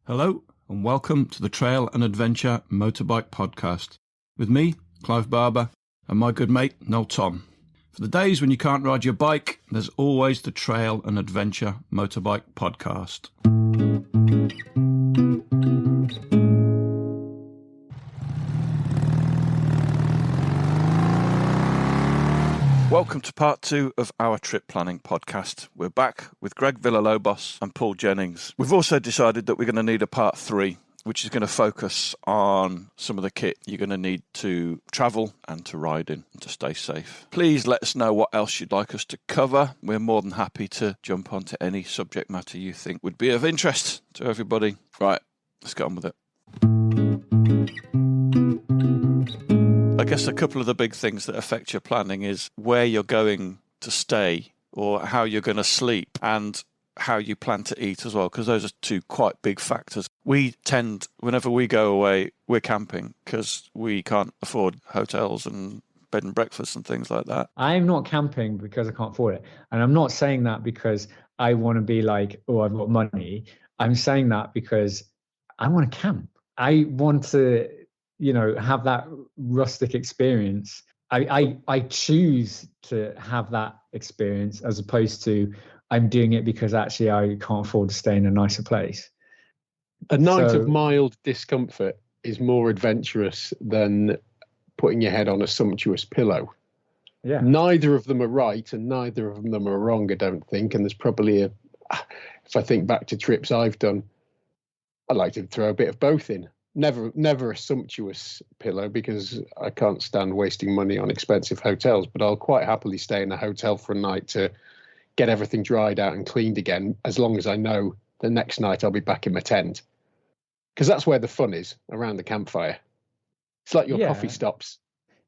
Hello and welcome to the Trail and Adventure Motorbike Podcast with me, Clive Barber, and my good mate, Noel Tom. For the days when you can't ride your bike, there's always the Trail and Adventure Motorbike Podcast. Welcome to part 2 of our trip planning podcast. We're back with Greg Villalobos and Paul Jennings. We've also decided that we're going to need a part 3, which is going to focus on some of the kit you're going to need to travel and to ride in and to stay safe. Please let us know what else you'd like us to cover. We're more than happy to jump onto any subject matter you think would be of interest to everybody. Right, let's get on with it. I guess a couple of the big things that affect your planning is where you're going to stay or how you're going to sleep and how you plan to eat as well, because those are two quite big factors. We tend, whenever we go away, we're camping because we can't afford hotels and bed and breakfast and things like that. I'm not camping because I can't afford it. And I'm not saying that because I want to be like, oh, I've got money. I'm saying that because I want to camp. I want to have that rustic experience. I choose to have that experience as opposed to I'm doing it because actually I can't afford to stay in a nicer place. A night of mild discomfort is more adventurous than putting your head on a sumptuous pillow. Yeah. Neither of them are right and neither of them are wrong, I don't think. And there's probably if I think back to trips I've done, I'd like to throw a bit of both in. Never a sumptuous pillow because I can't stand wasting money on expensive hotels, but I'll quite happily stay in a hotel for a night to get everything dried out and cleaned again, as long as I know the next night I'll be back in my tent. Because that's where the fun is, around the campfire. It's like your coffee stops.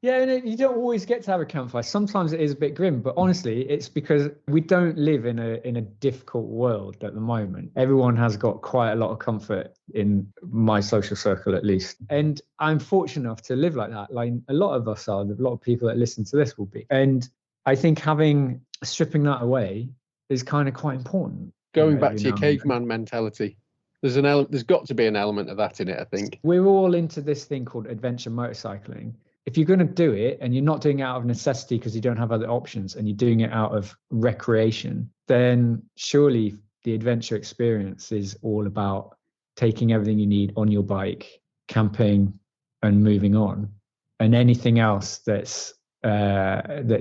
Yeah, and you don't always get to have a campfire. Sometimes it is a bit grim, but honestly, it's because we don't live in a difficult world at the moment. Everyone has got quite a lot of comfort in my social circle, at least. And I'm fortunate enough to live like that. Like a lot of us are, a lot of people that listen to this will be. And I think stripping that away is kind of quite important. Going back to your caveman mentality. There's got to be an element of that in it, I think. We're all into this thing called adventure motorcycling. If you're going to do it and you're not doing it out of necessity because you don't have other options and you're doing it out of recreation, then surely the adventure experience is all about taking everything you need on your bike, camping and moving on. And anything else that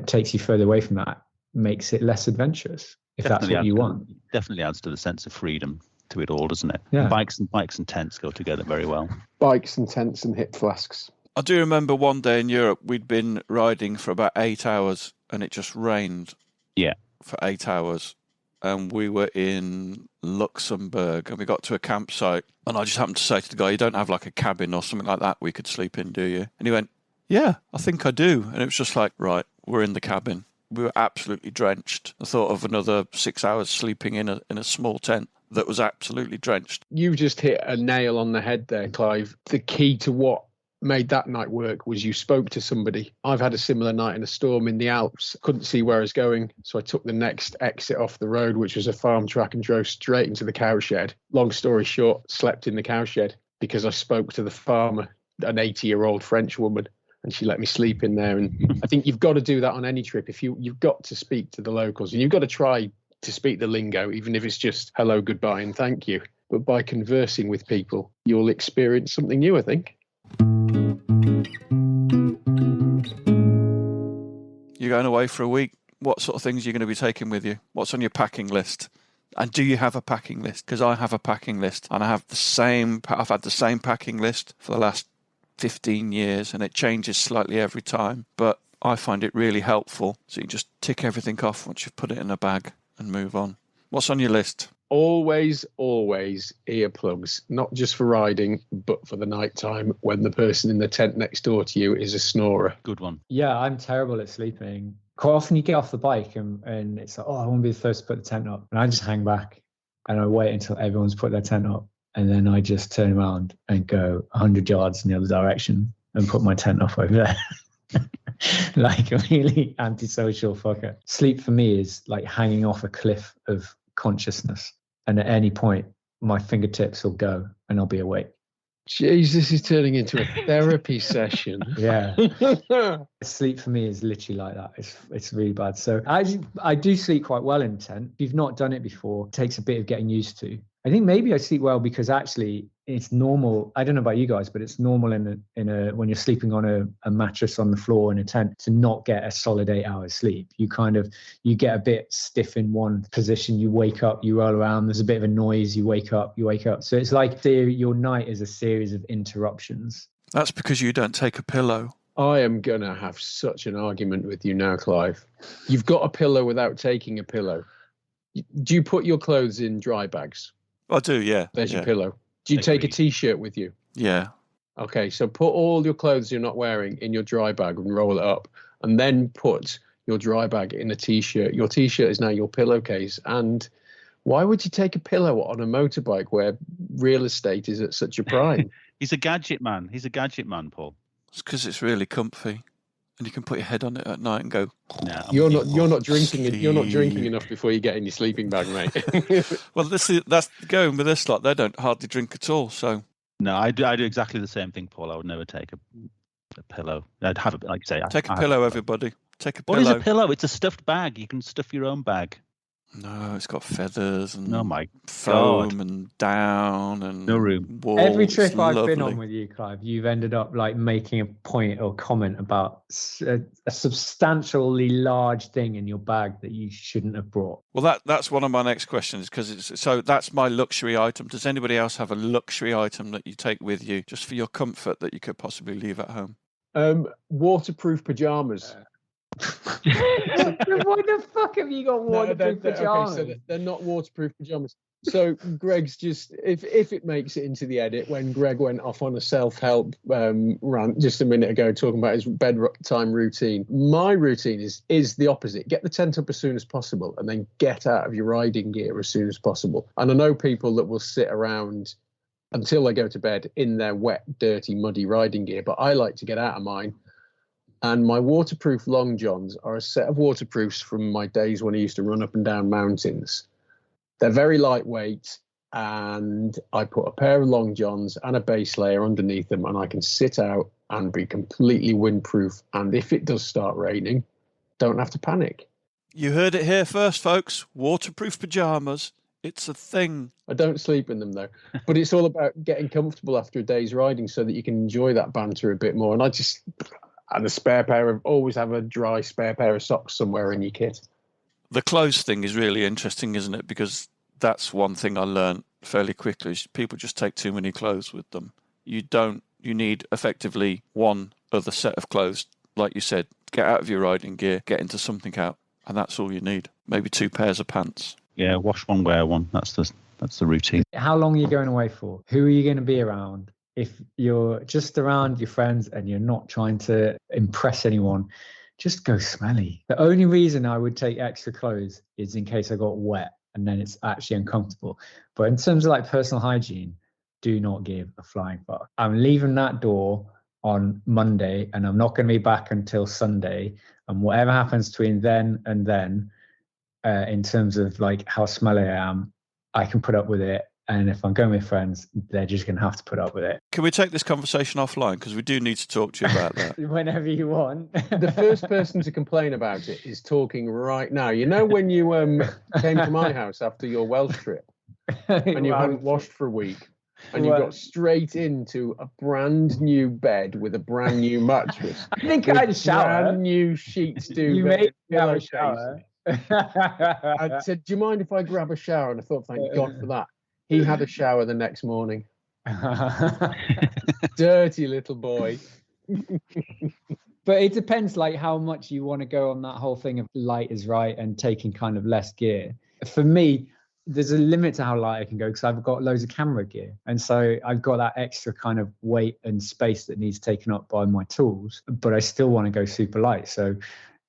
takes you further away from that makes it less adventurous, if that's what you want. Definitely adds to the sense of freedom to it all, doesn't it? Yeah. Bikes and tents go together very well. Bikes and tents and hip flasks. I do remember one day in Europe, we'd been riding for about 8 hours and it just rained for 8 hours. And we were in Luxembourg and we got to a campsite and I just happened to say to the guy, you don't have like a cabin or something like that we could sleep in, do you? And he went, yeah, I think I do. And it was just like, right, we're in the cabin. We were absolutely drenched. I thought of another 6 hours sleeping in a small tent that was absolutely drenched. You just hit a nail on the head there, Clive. The key to what made that night work was you spoke to somebody. I've had a similar night in a storm in the Alps. Couldn't see where I was going, so I took the next exit off the road, which was a farm track, and drove straight into the cowshed. Long story short, slept in the cowshed because I spoke to the farmer, an 80-year-old French woman, and she let me sleep in there. And I think you've got to do that on any trip. If you've got to speak to the locals, and you've got to try to speak the lingo, even if it's just hello, goodbye, and thank you. But by conversing with people, you'll experience something new, I think. You're going away for a week. What sort of things are you going to be taking with you? What's on your packing list? And do you have a packing list? Because I have a packing list, and I've had the same packing list for the last 15 years, and it changes slightly every time. But I find it really helpful. So you just tick everything off once you've put it in a bag and move on. What's on your list? Always earplugs, not just for riding, but for the night time when the person in the tent next door to you is a snorer. Good one. Yeah, I'm terrible at sleeping. Quite often you get off the bike and it's like, oh, I want to be the first to put the tent up. And I just hang back and I wait until everyone's put their tent up. And then I just turn around and go 100 yards in the other direction and put my tent up over there. Like a really antisocial fucker. Sleep for me is like hanging off a cliff of consciousness. And at any point, my fingertips will go and I'll be awake. Jeez, this is turning into a therapy session. Yeah. Sleep for me is literally like that. It's really bad. So I do sleep quite well in tent. If you've not done it before, it takes a bit of getting used to. I think maybe I sleep well because actually it's normal. I don't know about you guys, but it's normal in a when you're sleeping on a mattress on the floor in a tent to not get a solid 8 hours sleep. You get a bit stiff in one position. You wake up, you roll around. There's a bit of a noise. You wake up. So it's like your night is a series of interruptions. That's because you don't take a pillow. I am going to have such an argument with you now, Clive. You've got a pillow without taking a pillow. Do you put your clothes in dry bags? I do, yeah. There's your pillow. Do you take a T-shirt with you? Yeah. Okay, so put all your clothes you're not wearing in your dry bag and roll it up, and then put your dry bag in a T-shirt. Your T-shirt is now your pillowcase. And why would you take a pillow on a motorbike where real estate is at such a prime? He's a gadget man, Paul. It's because it's really comfy, and you can put your head on it at night and go. No, you're not drinking enough before you get in your sleeping bag, mate. Well, that's going with this lot. They don't hardly drink at all. So no, I do exactly the same thing, Paul. I would never take a pillow. I'd have it, like you say. Take a pillow, everybody. Take a pillow. What is a pillow? It's a stuffed bag. You can stuff your own bag. No, it's got feathers and God. foam and down and no room. Walls. Every trip I've been on with you, Clive, you've ended up like making a point or comment about a substantially large thing in your bag that you shouldn't have brought. Well, that's one of my next questions because so that's my luxury item. Does anybody else have a luxury item that you take with you just for your comfort that you could possibly leave at home? Waterproof pyjamas. Why the fuck have you got waterproof pyjamas? Okay, so they're not waterproof pyjamas. So Greg's just, if it makes it into the edit, when Greg went off on a self-help rant just a minute ago talking about his bedtime routine, my routine is the opposite. Get the tent up as soon as possible and then get out of your riding gear as soon as possible. And I know people that will sit around until they go to bed in their wet, dirty, muddy riding gear, but I like to get out of mine. And my waterproof long johns are a set of waterproofs from my days when I used to run up and down mountains. They're very lightweight, and I put a pair of long johns and a base layer underneath them, and I can sit out and be completely windproof. And if it does start raining, don't have to panic. You heard it here first, folks. Waterproof pyjamas. It's a thing. I don't sleep in them, though. But it's all about getting comfortable after a day's riding so that you can enjoy that banter a bit more. And always have a dry spare pair of socks somewhere in your kit. The clothes thing is really interesting, isn't it? Because that's one thing I learned fairly quickly. Is people just take too many clothes with them. You need effectively one other set of clothes. Like you said, get out of your riding gear, get into something out, and that's all you need. Maybe 2 pairs of pants. Yeah, wash one, wear one. That's the routine. How long are you going away for? Who are you going to be around? If you're just around your friends and you're not trying to impress anyone, just go smelly. The only reason I would take extra clothes is in case I got wet and then it's actually uncomfortable. But in terms of like personal hygiene, do not give a flying fuck. I'm leaving that door on Monday and I'm not going to be back until Sunday. And whatever happens between then and then, in terms of like how smelly I am, I can put up with it. And if I'm going with friends, they're just going to have to put up with it. Can we take this conversation offline? Because we do need to talk to you about that. Whenever you want. The first person to complain about it is talking right now. You know when you came to my house after your Welsh trip and you hadn't washed for a week and you got straight into a brand new bed with a brand new mattress. I think I had a shower. Brand new sheets, dude. You made me have a shower. I said, do you mind if I grab a shower? And I thought, thank God for that. He had a shower the next morning. Dirty little boy. But it depends like how much you want to go on that whole thing of light is right and taking kind of less gear. For me, there's a limit to how light I can go because I've got loads of camera gear. And so I've got that extra kind of weight and space that needs taken up by my tools, but I still want to go super light. So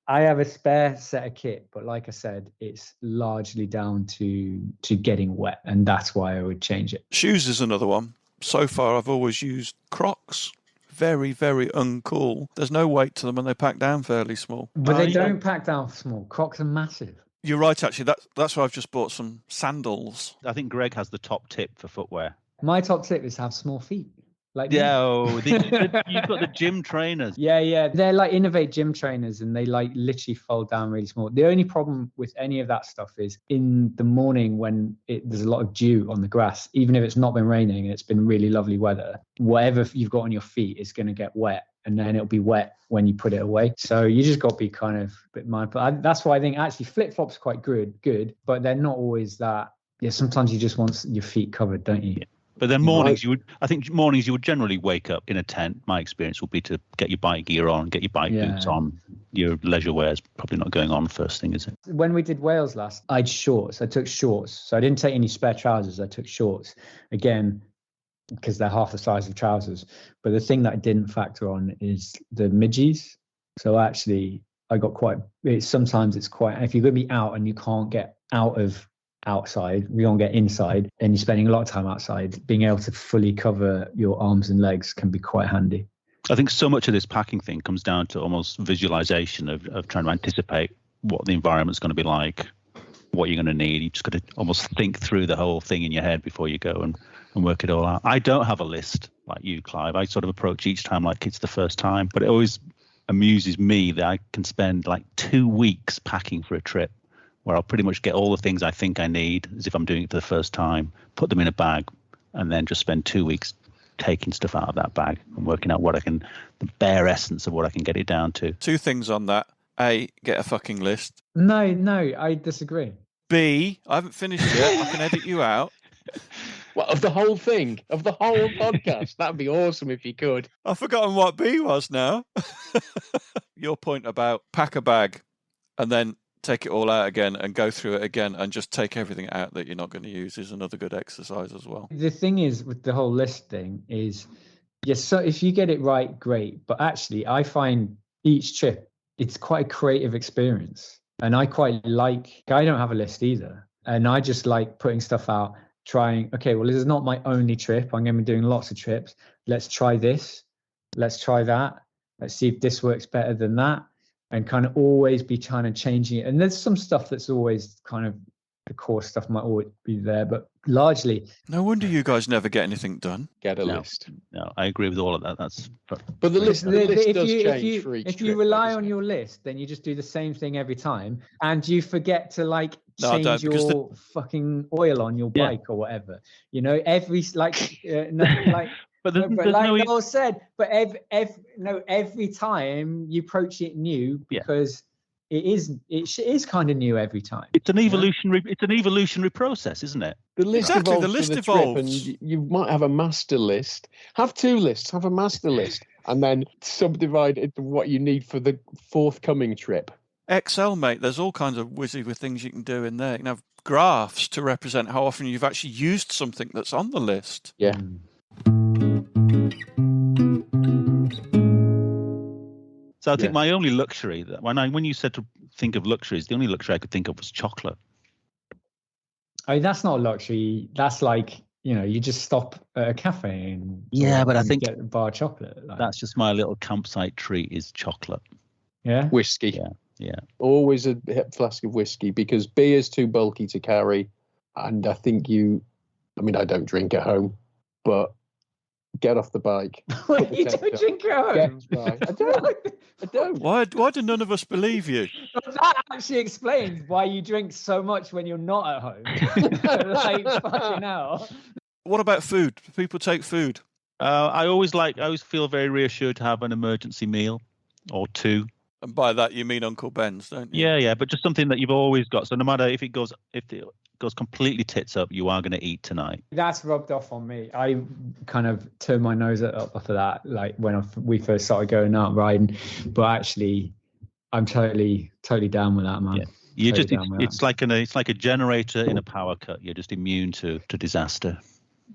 I have a spare set of kit, but like I said, it's largely down to getting wet, and that's why I would change it. Shoes is another one. So far, I've always used Crocs. Very, very uncool. There's no weight to them, and they pack down fairly small. But they don't pack down small. Crocs are massive. You're right, actually. That's why I've just bought some sandals. I think Greg has the top tip for footwear. My top tip is have small feet. Like you've got the gym trainers. Yeah. They're like Innovate gym trainers, and they like literally fold down really small. The only problem with any of that stuff is in the morning when there's a lot of dew on the grass, even if it's not been raining and it's been really lovely weather, whatever you've got on your feet is going to get wet, and then it'll be wet when you put it away. So you just got to be kind of a bit mindful. That's why I think actually flip-flops are quite good, but they're not always that. Yeah, sometimes you just want your feet covered, don't you? Yeah. But then mornings, mornings you would generally wake up in a tent. My experience would be to get your bike gear on, get your bike boots on. Your leisure wear is probably not going on first thing, is it? When we did Wales last, I had shorts. I took shorts. So I didn't take any spare trousers. I took shorts. Again, because they're half the size of trousers. But the thing that I didn't factor on is the midgies. So actually, I got sometimes it's quite, if you're going to be out and you can't get out of outside, we don't get inside, and you're spending a lot of time outside, being able to fully cover your arms and legs can be quite handy. I think so much of this packing thing comes down to almost visualization of trying to anticipate what the environment's going to be like, what you're going to need. You just got to almost think through the whole thing in your head before you go and work it all out. I don't have a list like you, Clive. I sort of approach each time like it's the first time, but it always amuses me that I can spend like 2 weeks packing for a trip, where I'll pretty much get all the things I think I need as if I'm doing it for the first time, put them in a bag, and then just spend 2 weeks taking stuff out of that bag and working out the bare essence of what I can get it down to. 2 things on that. A, get a fucking list. No, I disagree. B, I haven't finished yet. I can edit you out. What, of the whole thing? Of the whole podcast? That'd be awesome if you could. I've forgotten what B was now. Your point about pack a bag and then take it all out again and go through it again and just take everything out that you're not going to use is another good exercise as well. The thing is with the whole list thing is, yes, so if you get it right, great. But actually, I find each trip, it's quite a creative experience. And I don't have a list either. And I just like putting stuff out, trying, okay, well, this is not my only trip. I'm going to be doing lots of trips. Let's try this. Let's try that. Let's see if this works better than that. And kind of always be trying to changing it. And there's some stuff that's always kind of, the core stuff might always be there, but largely. No wonder you guys never get anything done. Get a list. No, I agree with all of that. But the list does change for each trip. If you rely on your list, then you just do the same thing every time, and you forget to change your fucking oil on your bike or whatever. You know, every But like Noel said, but every time you approach it new, because it is kind of new every time. It's an evolutionary process, isn't it? The list evolves, and you might have a master list. Have 2 lists. Have a master list, and then subdivide it to what you need for the forthcoming trip. Excel, mate. There's all kinds of wizzy with things you can do in there. You can have graphs to represent how often you've actually used something that's on the list. Yeah. So I think my only luxury, when you said to think of luxuries, the only luxury I could think of was chocolate. I mean, that's not a luxury. That's like, you just stop at a cafe and but I think get a bar of chocolate. That's just my little campsite treat is chocolate. Yeah. Whiskey. Yeah. Always a flask of whiskey, because beer is too bulky to carry. And I think I don't drink at home, but get off the bike. You don't drink at home? I don't. Why do none of us believe you? That actually explains why you drink so much when you're not at home. Fucking hell. What about food? Do people take food? I always feel very reassured to have an emergency meal or 2. And by that you mean Uncle Ben's, don't you? Yeah, but just something that you've always got. So no matter if it goes completely tits up, you are going to eat tonight. That's rubbed off on me. I kind of turned my nose up for that, like when we first started going out riding. But actually, I'm totally down with that, man. Yeah. It's like a generator in a power cut. You're just immune to disaster.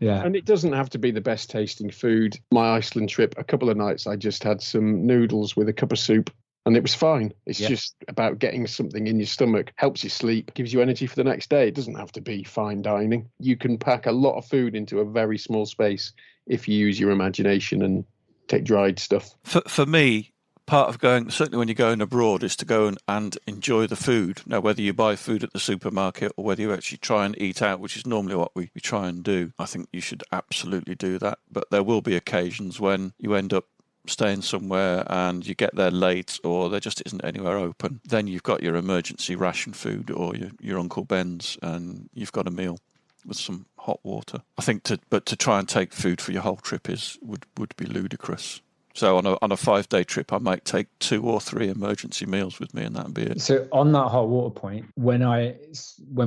Yeah. And it doesn't have to be the best tasting food. My Iceland trip, a couple of nights, I just had some noodles with a cup of soup. And it was fine. It's just about getting something in your stomach, helps you sleep, gives you energy for the next day. It doesn't have to be fine dining. You can pack a lot of food into a very small space if you use your imagination and take dried stuff. For me, part of going, certainly when you're going abroad, is to go and enjoy the food. Now, whether you buy food at the supermarket or whether you actually try and eat out, which is normally what we try and do, I think you should absolutely do that. But there will be occasions when you end up staying somewhere and you get there late or there just isn't anywhere open. Then you've got your emergency ration food or your Uncle Ben's and you've got a meal with some hot water. I think to try and take food for your whole trip would be ludicrous. So on a 5-day trip, I might take 2 or 3 emergency meals with me, and that'd be it. So on that hot water point, when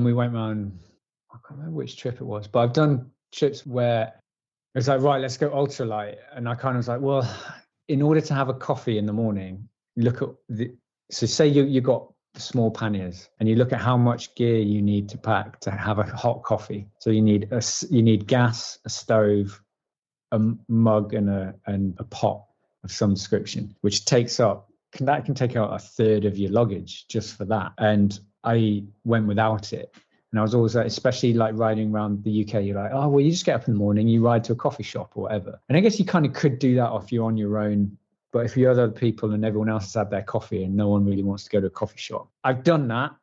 we went around, I can't remember which trip it was, but I've done trips where it's like, right, let's go ultralight, and I kind of was like, well, in order to have a coffee in the morning, look at so say you got small panniers and you look at how much gear you need to pack to have a hot coffee. So you need gas, a stove, a mug, and a pot of some description, which can take out 1/3 of your luggage just for that. And I went without it. And I was always like, especially like riding around the UK, you're like, oh, well, you just get up in the morning, you ride to a coffee shop or whatever. And I guess you kind of could do that if you're on your own. But if you're other people and everyone else has had their coffee and no one really wants to go to a coffee shop. I've done that.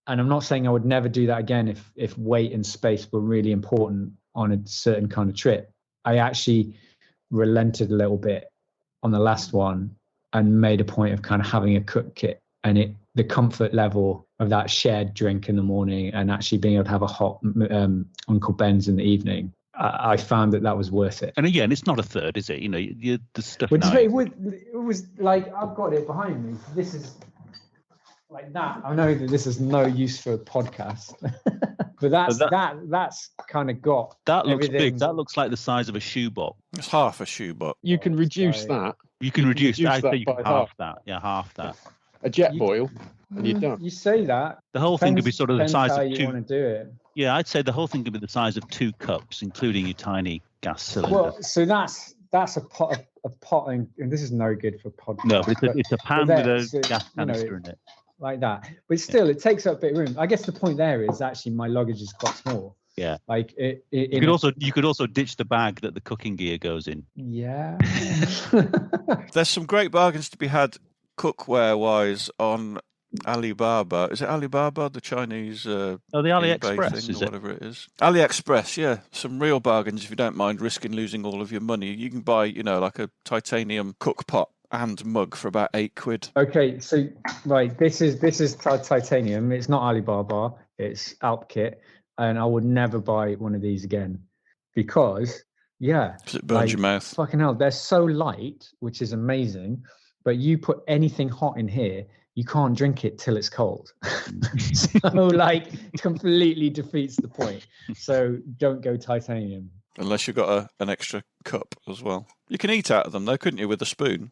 And I'm not saying I would never do that again if weight and space were really important on a certain kind of trip. I actually relented a little bit on the last one and made a point of kind of having a cook kit, and the comfort level of that shared drink in the morning and actually being able to have a hot Uncle Ben's in the evening, I found that was worth it. And again, it's not 1/3, is it? You know, the stuff. It was like, I've got it behind me. This is like that. I know that this is no use for a podcast, but that's kind of got. That looks big. That looks like the size of a shoebox. It's half a shoebox. You can reduce that. You can reduce that. By you can half that. Yeah, half that. A jet boil, and you're done. You say that. The whole thing could be sort of the size of 2. You want to do it. Yeah, I'd say the whole thing could be the size of 2 cups, including your tiny gas cylinder. Well, so that's a pot, and this is no good for podcast. No, but it's a pan with a gas canister in it. Like that. But still, it takes up a bit of room. I guess the point there is actually my luggage is quite small. Yeah. Like you could also ditch the bag that the cooking gear goes in. Yeah. There's some great bargains to be had cookware wise on Alibaba. Is it Alibaba, the Chinese the AliExpress thing, or whatever it is? AliExpress, yeah. Some real bargains if you don't mind risking losing all of your money. You can buy, like a titanium cook pot and mug for about £8. Okay, so right, this is titanium. It's not Alibaba, it's Alp Kit. And I would never buy one of these again because it burns your mouth. Fucking hell, they're so light, which is amazing. But you put anything hot in here, you can't drink it till it's cold. So completely defeats the point. So don't go titanium. Unless you've got an extra cup as well. You can eat out of them though, couldn't you, with a spoon?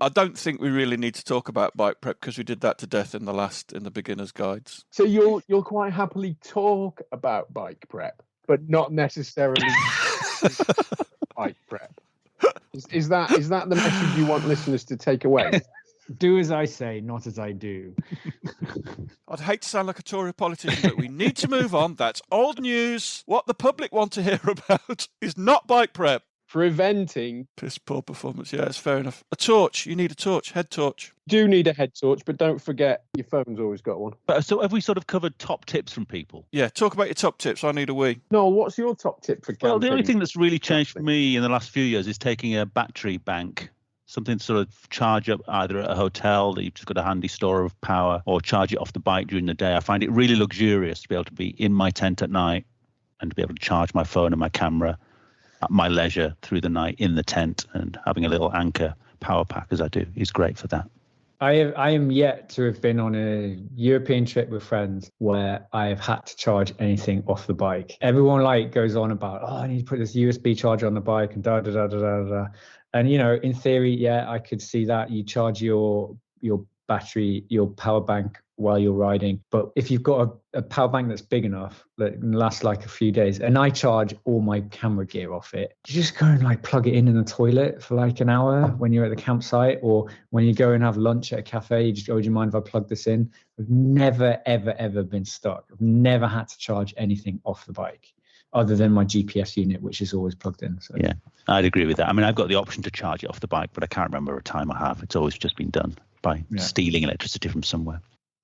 I don't think we really need to talk about bike prep because we did that to death in the beginner's guides. So you'll quite happily talk about bike prep, but not necessarily bike prep. Is that the message you want listeners to take away? Do as I say, not as I do. I'd hate to sound like a Tory politician, but we need to move on. That's old news. What the public want to hear about is not bike prep. Preventing piss poor performance. Yeah, it's fair enough. A torch. You need a torch. Head torch. Do need a head torch, but don't forget your phone's always got one. But so have we sort of covered top tips from people? Yeah, talk about your top tips. I need a wee. Noel, what's your top tip for camping? Well, the only thing that's really changed for me in the last few years is taking a battery bank. Something to sort of charge up either at a hotel that you've just got a handy store of power, or charge it off the bike during the day. I find it really luxurious to be able to be in my tent at night and to be able to charge my phone and my camera at my leisure through the night in the tent, and having a little Anchor power pack as I do is great for that. I am yet to have been on a European trip with friends where I have had to charge anything off the bike. Everyone goes on about, I need to put this USB charger on the bike and da da da da da da. And in theory, I could see that you charge your battery, your power bank while you're riding. But if you've got a power bank that's big enough that can last a few days, and I charge all my camera gear off it, you just go and plug it in the toilet for an hour when you're at the campsite, or when you go and have lunch at a cafe, you just go, do you mind if I plug this in? I've never, ever, ever been stuck. I've never had to charge anything off the bike. other than my GPS unit, which is always plugged in. So. Yeah, I'd agree with that. I mean, I've got the option to charge it off the bike, but I can't remember a time I have. It's always just been done by stealing electricity from somewhere.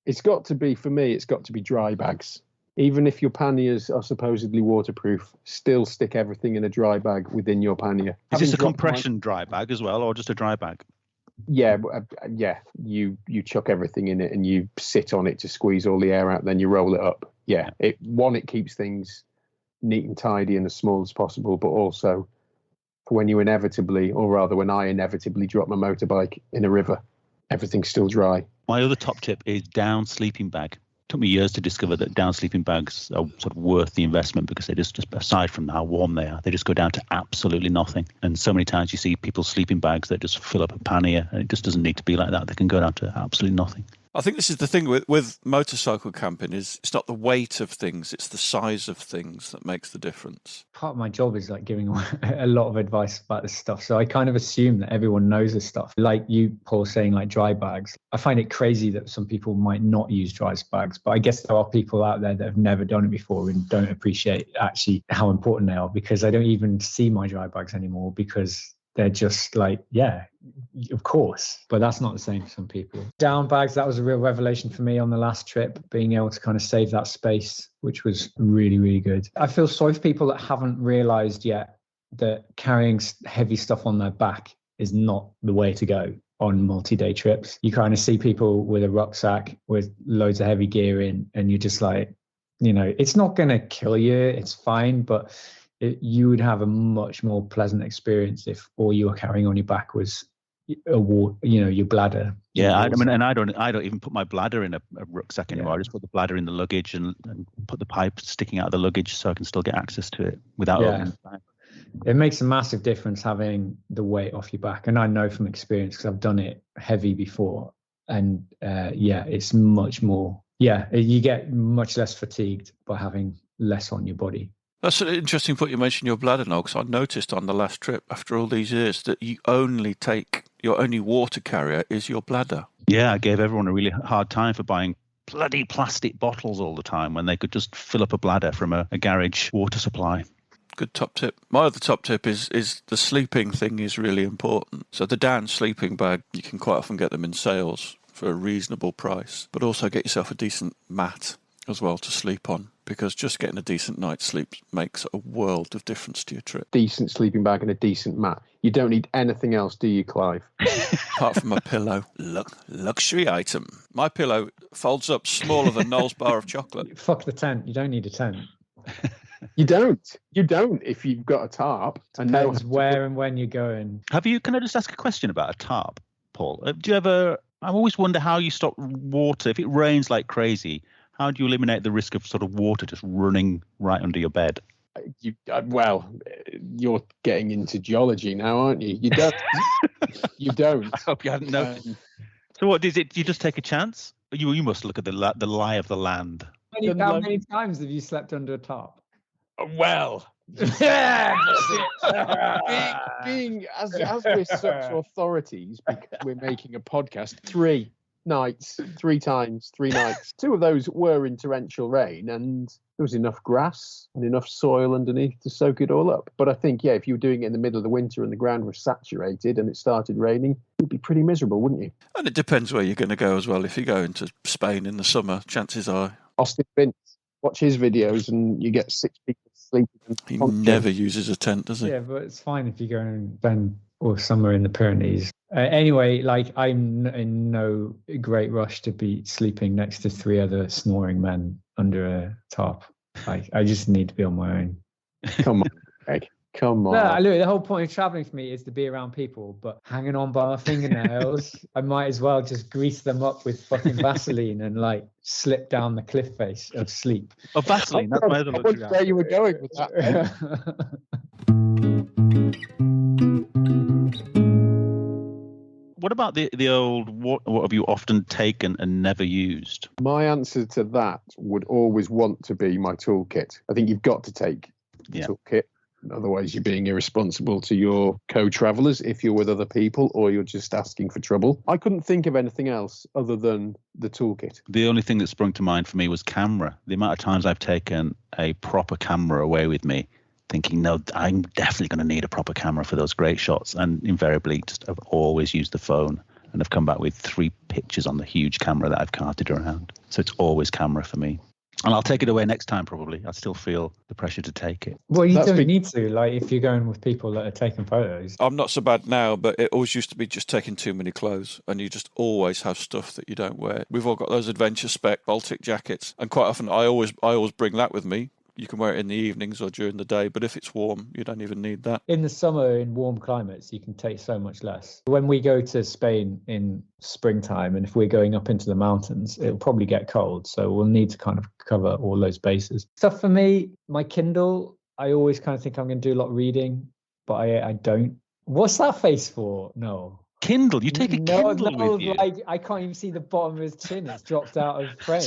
It's got to be, for me, it's got to be dry bags. Even if your panniers are supposedly waterproof, still stick everything in a dry bag within your pannier. Is this a compression dry bag as well, or just a dry bag? Yeah, you chuck everything in it and you sit on it to squeeze all the air out, then you roll it up. Yeah, it keeps things neat and tidy and as small as possible, but also for when when I inevitably drop my motorbike in a river, everything's still dry. My other top tip is down sleeping bag. It took me years to discover that down sleeping bags are sort of worth the investment because they just aside from how warm they are, they just go down to absolutely nothing. And so many times you see people's sleeping bags that just fill up a pannier, and it just doesn't need to be like that. They can go down to absolutely nothing. I think this is the thing with motorcycle camping is it's not the weight of things, it's the size of things that makes the difference. Part of my job is like giving a lot of advice about this stuff. So I kind of assume that everyone knows this stuff. Like you, Paul, saying like dry bags. I find it crazy that some people might not use dry bags, but I guess there are people out there that have never done it before and don't appreciate actually how important they are, because I don't even see my dry bags anymore because they're just like, yeah, of course. But that's not the same for some people. Down bags, that was a real revelation for me on the last trip, being able to kind of save that space, which was really, really good. I feel sorry for people that haven't realized yet that carrying heavy stuff on their back is not the way to go on multi-day trips. You kind of see people with a rucksack with loads of heavy gear in, and you're just like, it's not going to kill you. It's fine, but you would have a much more pleasant experience if all you were carrying on your back was your bladder. Yeah, I don't even put my bladder in a rucksack anymore. Yeah. I just put the bladder in the luggage and put the pipe sticking out of the luggage so I can still get access to it without opening the pipe. It makes a massive difference having the weight off your back, and I know from experience because I've done it heavy before, and it's much more. Yeah, you get much less fatigued by having less on your body. That's an interesting point you mentioned your bladder, Noel, because I noticed on the last trip, after all these years, that your only water carrier is your bladder. Yeah, I gave everyone a really hard time for buying bloody plastic bottles all the time when they could just fill up a bladder from a garage water supply. Good top tip. My other top tip is the sleeping thing is really important. So the down sleeping bag, you can quite often get them in sales for a reasonable price, but also get yourself a decent mat as well to sleep on, because just getting a decent night's sleep makes a world of difference to your trip. Decent sleeping bag and a decent mat. You don't need anything else, do you, Clive? Apart from a pillow. Luxury item. My pillow folds up smaller than Noel's bar of chocolate. Fuck the tent. You don't need a tent. You don't if you've got a tarp. And knows where and when you're going. Can I just ask a question about a tarp, Paul? Do you ever... I always wonder how you stop water. If it rains like crazy, how do you eliminate the risk of sort of water just running right under your bed? You're getting into geology now, aren't you? You don't. You don't. I hope you hadn't noticed. So what is it? Do you just take a chance? You must look at the lie of the land. How many times have you slept under a tarp? Well, being as we're such authorities, because we're making a podcast, 3 nights, 3 times, 3 nights. 2 of those were in torrential rain, and there was enough grass and enough soil underneath to soak it all up. But I think, if you were doing it in the middle of the winter and the ground was saturated and it started raining, you'd be pretty miserable, wouldn't you? And it depends where you're going to go as well. If you go into Spain in the summer, chances are... Austin Vince, watch his videos and you get 6 people sleeping. He never uses a tent, does he? Yeah, but it's fine if you go and spend or somewhere in the Pyrenees. Anyway, I'm in no great rush to be sleeping next to 3 other snoring men under a tarp. I just need to be on my own. Come on, Greg. Come on. No, look, the whole point of traveling for me is to be around people, but hanging on by my fingernails, I might as well just grease them up with fucking Vaseline and slip down the cliff face of sleep. Oh, Vaseline, that's my other luxury. Where you were going with that. What about the old, what have you often taken and never used? My answer to that would always want to be my toolkit. I think you've got to take the toolkit. Otherwise, you're being irresponsible to your co-travellers if you're with other people, or you're just asking for trouble. I couldn't think of anything else other than the toolkit. The only thing that sprung to mind for me was camera. The amount of times I've taken a proper camera away with me, thinking, no, I'm definitely going to need a proper camera for those great shots, and invariably just have always used the phone and have come back with 3 pictures on the huge camera that I've carted around. So it's always camera for me. And I'll take it away next time, probably. I still feel the pressure to take it. Well, you don't need to, like, if you're going with people that are taking photos. I'm not so bad now, but it always used to be just taking too many clothes, and you just always have stuff that you don't wear. We've all got those adventure spec Baltic jackets, and quite often I always bring that with me. You can wear it in the evenings or during the day, but if it's warm, you don't even need that. In the summer, in warm climates, you can take so much less. When we go to Spain in springtime, and if we're going up into the mountains, it'll probably get cold. So we'll need to kind of cover all those bases. Stuff for me, my Kindle, I always kind of think I'm going to do a lot of reading, but I don't. What's that face for? No. Kindle? You take a Kindle with you? Like, I can't even see the bottom of his chin. It's dropped out of frame.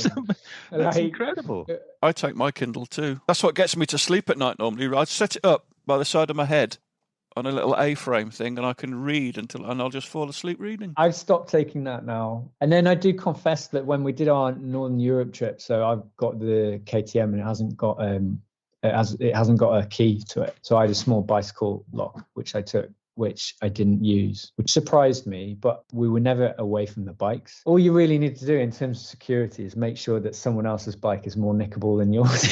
That's incredible. I take my Kindle too. That's what gets me to sleep at night normally. I set it up by the side of my head on a little A-frame thing, and I can read and I'll just fall asleep reading. I've stopped taking that now. And then I do confess that when we did our Northern Europe trip, so I've got the KTM and it hasn't got a key to it. So I had a small bicycle lock, which I took, which I didn't use, which surprised me, but we were never away from the bikes. All you really need to do in terms of security is make sure that someone else's bike is more nickable than yours,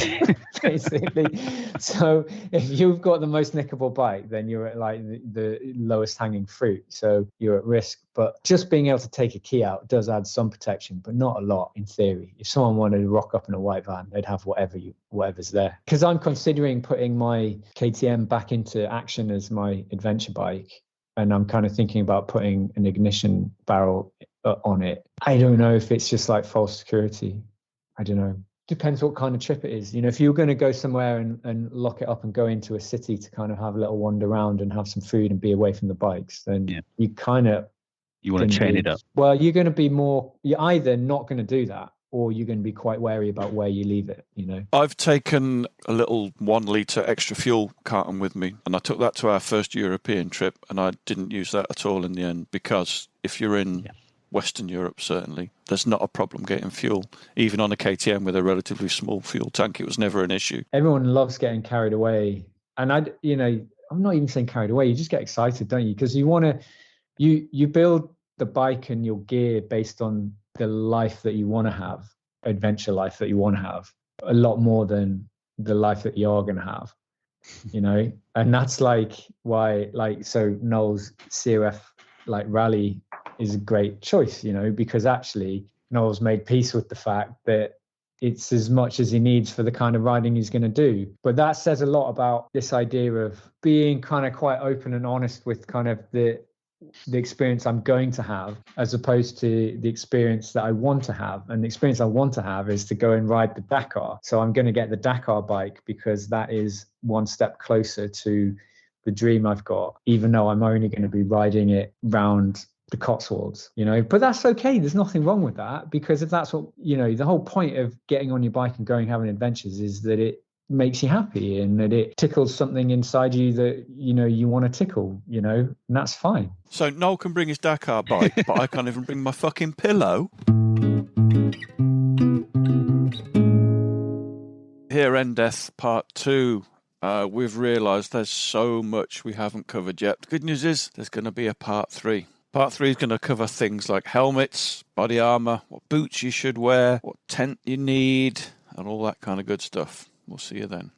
basically. So if you've got the most nickable bike, then you're at like the lowest hanging fruit. So you're at risk. But just being able to take a key out does add some protection, but not a lot in theory. If someone wanted to rock up in a white van, they'd have whatever's there. Because I'm considering putting my KTM back into action as my adventure bike. And I'm kind of thinking about putting an ignition barrel on it. I don't know if it's just like false security. I don't know. Depends what kind of trip it is. You know, if you're going to go somewhere and lock it up and go into a city to kind of have a little wander around and have some food and be away from the bikes, then you kind of... You want to chain it up. Well, you're either not going to do that, or you're going to be quite wary about where you leave it, you know. I've taken a little 1 litre extra fuel carton with me, and I took that to our first European trip, and I didn't use that at all in the end, because if you're in Western Europe, certainly, there's not a problem getting fuel. Even on a KTM with a relatively small fuel tank, it was never an issue. Everyone loves getting carried away. And I'm not even saying carried away, you just get excited, don't you? Because you want to, you build the bike and your gear based on the life that you want to have, adventure life that you want to have, a lot more than the life that you're going to have, you know. And that's like why, like, so Noel's CRF like rally is a great choice, you know, because actually Noel's made peace with the fact that it's as much as he needs for the kind of riding he's going to do. But that says a lot about this idea of being kind of quite open and honest with kind of the experience I'm going to have, as opposed to the experience that I want to have. And the experience I want to have is to go and ride the Dakar. So I'm going to get the Dakar bike because that is one step closer to the dream I've got, even though I'm only going to be riding it round the Cotswolds, you know. But that's okay. There's nothing wrong with that, because if that's what, you know, the whole point of getting on your bike and going having adventures is that it makes you happy and that it tickles something inside you that, you know, you want to tickle, you know, and that's fine. So Noel can bring his Dakar bike, but I can't even bring my fucking pillow. Here endeth part 2. We've realised there's so much we haven't covered yet. The good news is there's going to be a part 3. Part 3 is going to cover things like helmets, body armour, what boots you should wear, what tent you need, and all that kind of good stuff. We'll see you then.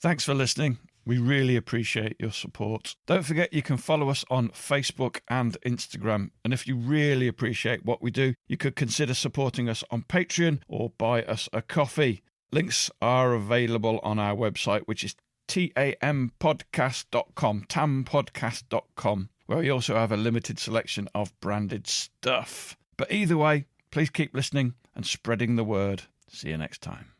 Thanks for listening. We really appreciate your support. Don't forget you can follow us on Facebook and Instagram. And if you really appreciate what we do, you could consider supporting us on Patreon or buy us a coffee. Links are available on our website, which is tampodcast.com, tampodcast.com, where we also have a limited selection of branded stuff. But either way, please keep listening and spreading the word. See you next time.